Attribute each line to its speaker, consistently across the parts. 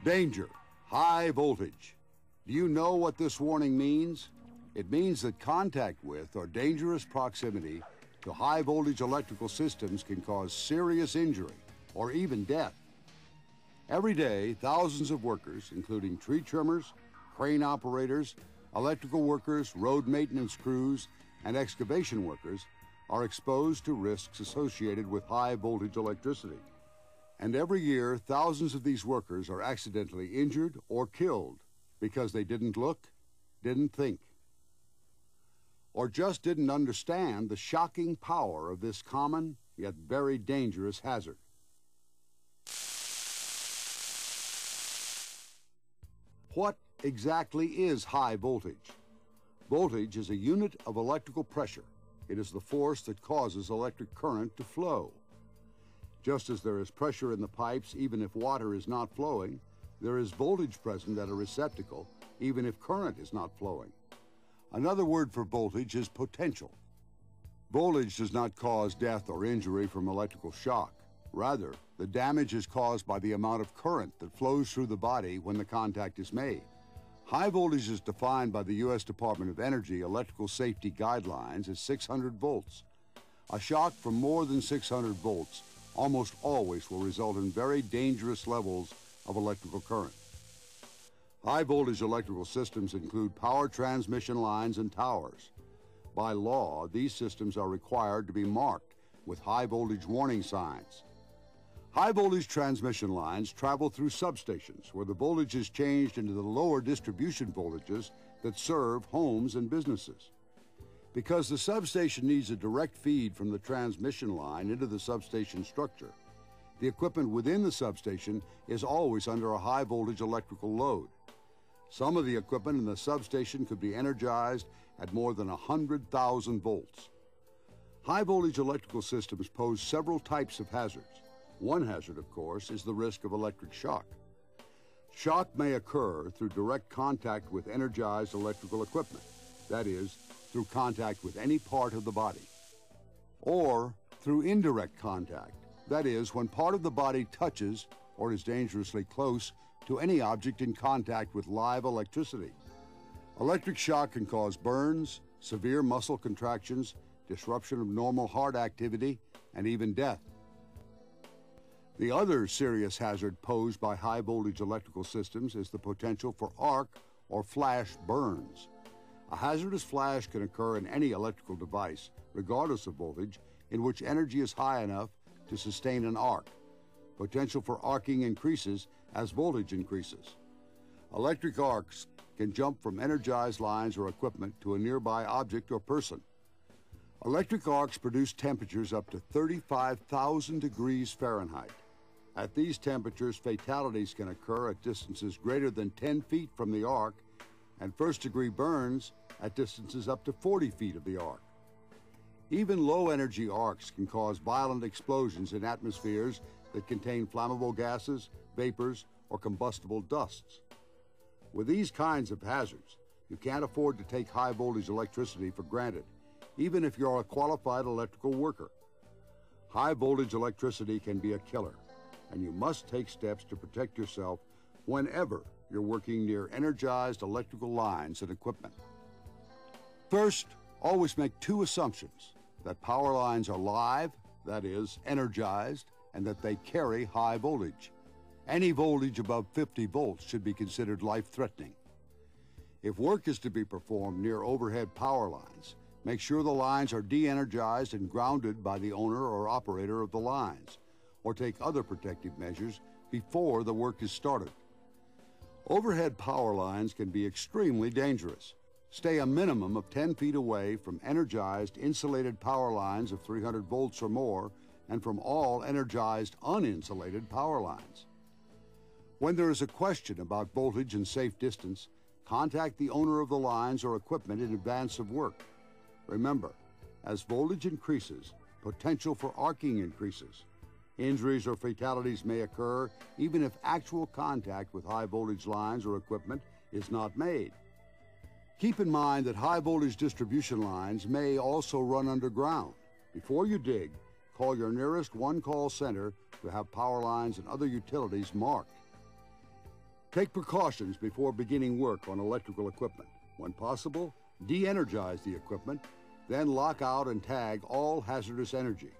Speaker 1: Danger, high voltage. Do you know what this warning means? It means that contact with or dangerous proximity to high voltage electrical systems can cause serious injury or even death. Every day, thousands of workers, including tree trimmers, crane operators, electrical workers, road maintenance crews, and excavation workers, are exposed to risks associated with high voltage electricity. And every year, thousands of these workers are accidentally injured or killed because they didn't look, didn't think, or just didn't understand the shocking power of this common yet very dangerous hazard. What exactly is high voltage? Voltage is a unit of electrical pressure. It is the force that causes electric current to flow. Just as there is pressure in the pipes even if water is not flowing, there is voltage present at a receptacle even if current is not flowing. Another word for voltage is potential. Voltage does not cause death or injury from electrical shock. Rather, the damage is caused by the amount of current that flows through the body when the contact is made. High voltage is defined by the U.S. Department of Energy Electrical Safety Guidelines as 600 volts. A shock from more than 600 volts almost always will result in very dangerous levels of electrical current. High voltage electrical systems include power transmission lines and towers. By law, these systems are required to be marked with high voltage warning signs. High voltage transmission lines travel through substations where the voltage is changed into the lower distribution voltages that serve homes and businesses. Because the substation needs a direct feed from the transmission line into the substation structure, the equipment within the substation is always under a high voltage electrical load. Some of the equipment in the substation could be energized at more than 100,000 volts. High voltage electrical systems pose several types of hazards. One hazard, of course, is the risk of electric shock. Shock may occur through direct contact with energized electrical equipment, that is, through contact with any part of the body, or through indirect contact, that is, when part of the body touches or is dangerously close to any object in contact with live electricity. Electric shock can cause burns, severe muscle contractions, disruption of normal heart activity, and even death. The other serious hazard posed by high voltage electrical systems is the potential for arc or flash burns. A hazardous flash can occur in any electrical device, regardless of voltage, in which energy is high enough to sustain an arc. Potential for arcing increases as voltage increases. Electric arcs can jump from energized lines or equipment to a nearby object or person. Electric arcs produce temperatures up to 35,000 degrees Fahrenheit. At these temperatures, fatalities can occur at distances greater than 10 feet from the arc, and first-degree burns at distances up to 40 feet of the arc. Even low-energy arcs can cause violent explosions in atmospheres that contain flammable gases, vapors, or combustible dusts. With these kinds of hazards, you can't afford to take high-voltage electricity for granted, even if you're a qualified electrical worker. High-voltage electricity can be a killer, and you must take steps to protect yourself whenever you're working near energized electrical lines and equipment. First, always make two assumptions: that power lines are live, that is, energized, and that they carry high voltage. Any voltage above 50 volts should be considered life-threatening. If work is to be performed near overhead power lines, make sure the lines are de-energized and grounded by the owner or operator of the lines, or take other protective measures before the work is started. Overhead power lines can be extremely dangerous. Stay a minimum of 10 feet away from energized insulated power lines of 300 volts or more, and from all energized uninsulated power lines. When there is a question about voltage and safe distance, contact the owner of the lines or equipment in advance of work. Remember, as voltage increases, potential for arcing increases. Injuries or fatalities may occur even if actual contact with high voltage lines or equipment is not made. Keep in mind that high voltage distribution lines may also run underground. Before you dig, call your nearest one-call center to have power lines and other utilities marked. Take precautions before beginning work on electrical equipment. When possible, de-energize the equipment, then lock out and tag all hazardous energy.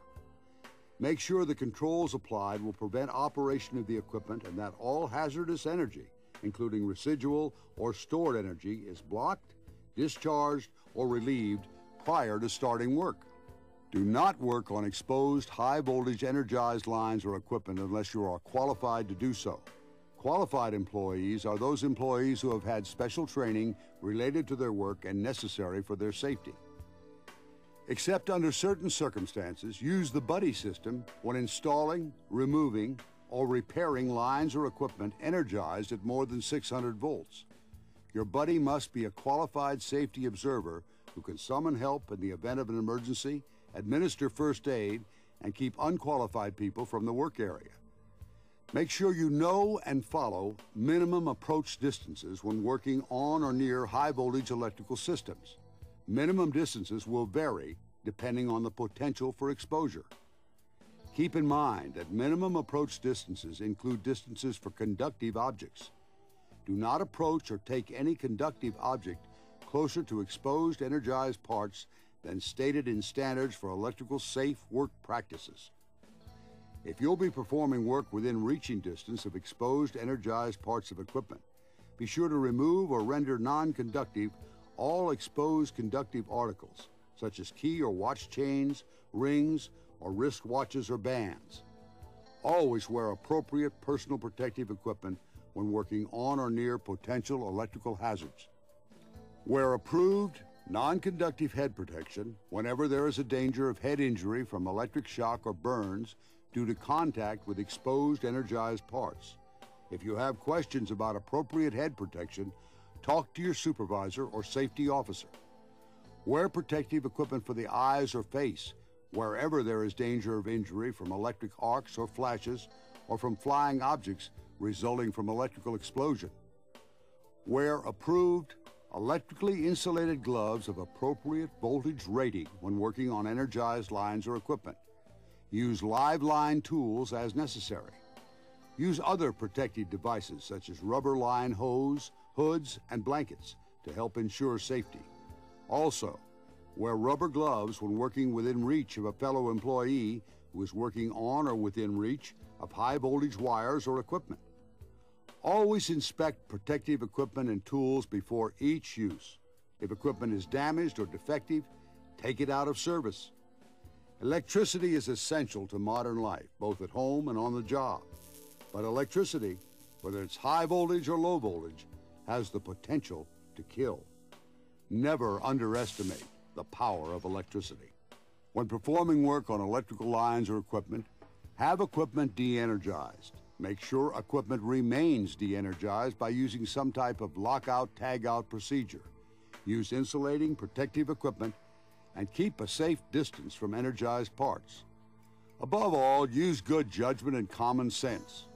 Speaker 1: Make sure the controls applied will prevent operation of the equipment and that all hazardous energy, including residual or stored energy, is blocked, discharged, or relieved prior to starting work. Do not work on exposed high-voltage energized lines or equipment unless you are qualified to do so. Qualified employees are those employees who have had special training related to their work and necessary for their safety. Except under certain circumstances, use the buddy system when installing, removing, or repairing lines or equipment energized at more than 600 volts. Your buddy must be a qualified safety observer who can summon help in the event of an emergency, administer first aid, and keep unqualified people from the work area. Make sure you know and follow minimum approach distances when working on or near high-voltage electrical systems. Minimum distances will vary depending on the potential for exposure. Keep in mind that minimum approach distances include distances for conductive objects. Do not approach or take any conductive object closer to exposed energized parts than stated in standards for electrical safe work practices. If you'll be performing work within reaching distance of exposed energized parts of equipment, be sure to remove or render non-conductive all exposed conductive articles, such as key or watch chains, rings, or wrist watches or bands. Always wear appropriate personal protective equipment when working on or near potential electrical hazards. Wear approved, non-conductive head protection whenever there is a danger of head injury from electric shock or burns due to contact with exposed energized parts. If you have questions about appropriate head protection, talk to your supervisor or safety officer. Wear protective equipment for the eyes or face wherever there is danger of injury from electric arcs or flashes or from flying objects resulting from electrical explosion. Wear approved, electrically insulated gloves of appropriate voltage rating when working on energized lines or equipment. Use live line tools as necessary. Use other protective devices such as rubber line hose, hoods, and blankets to help ensure safety. Also, wear rubber gloves when working within reach of a fellow employee who is working on or within reach of high voltage wires or equipment. Always inspect protective equipment and tools before each use. If equipment is damaged or defective, take it out of service. Electricity is essential to modern life, both at home and on the job. But electricity, whether it's high voltage or low voltage, has the potential to kill. Never underestimate the power of electricity. When performing work on electrical lines or equipment, have equipment de-energized. Make sure equipment remains de-energized by using some type of lockout-tagout procedure. Use insulating protective equipment and keep a safe distance from energized parts. Above all, use good judgment and common sense.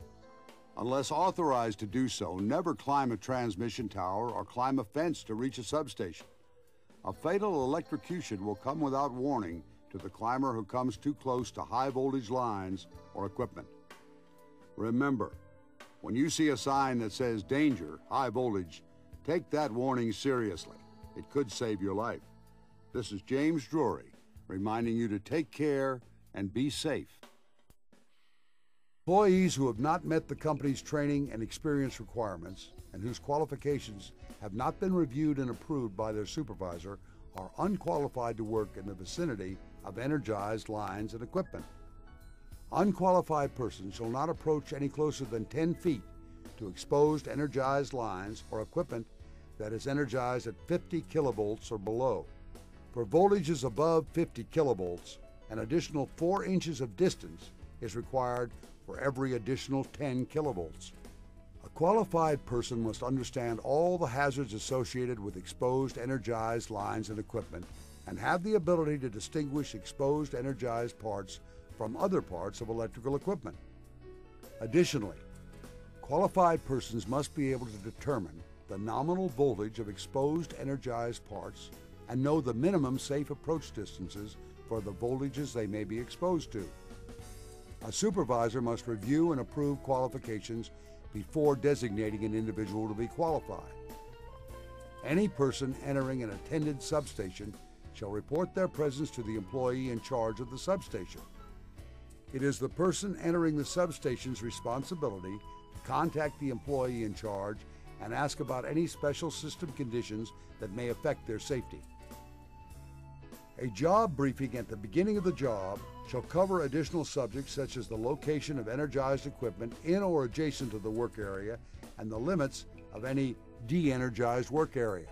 Speaker 1: Unless authorized to do so, never climb a transmission tower or climb a fence to reach a substation. A fatal electrocution will come without warning to the climber who comes too close to high voltage lines or equipment. Remember, when you see a sign that says danger, high voltage, take that warning seriously. It could save your life. This is James Drury, reminding you to take care and be safe. Employees who have not met the company's training and experience requirements and whose qualifications have not been reviewed and approved by their supervisor are unqualified to work in the vicinity of energized lines and equipment. Unqualified persons shall not approach any closer than 10 feet to exposed energized lines or equipment that is energized at 50 kilovolts or below. For voltages above 50 kilovolts, an additional 4 inches of distance is required for every additional 10 kilovolts. A qualified person must understand all the hazards associated with exposed energized lines and equipment and have the ability to distinguish exposed energized parts from other parts of electrical equipment. Additionally, qualified persons must be able to determine the nominal voltage of exposed energized parts and know the minimum safe approach distances for the voltages they may be exposed to. A supervisor must review and approve qualifications before designating an individual to be qualified. Any person entering an attended substation shall report their presence to the employee in charge of the substation. It is the person entering the substation's responsibility to contact the employee in charge and ask about any special system conditions that may affect their safety. A job briefing at the beginning of the job shall cover additional subjects such as the location of energized equipment in or adjacent to the work area and the limits of any de-energized work area.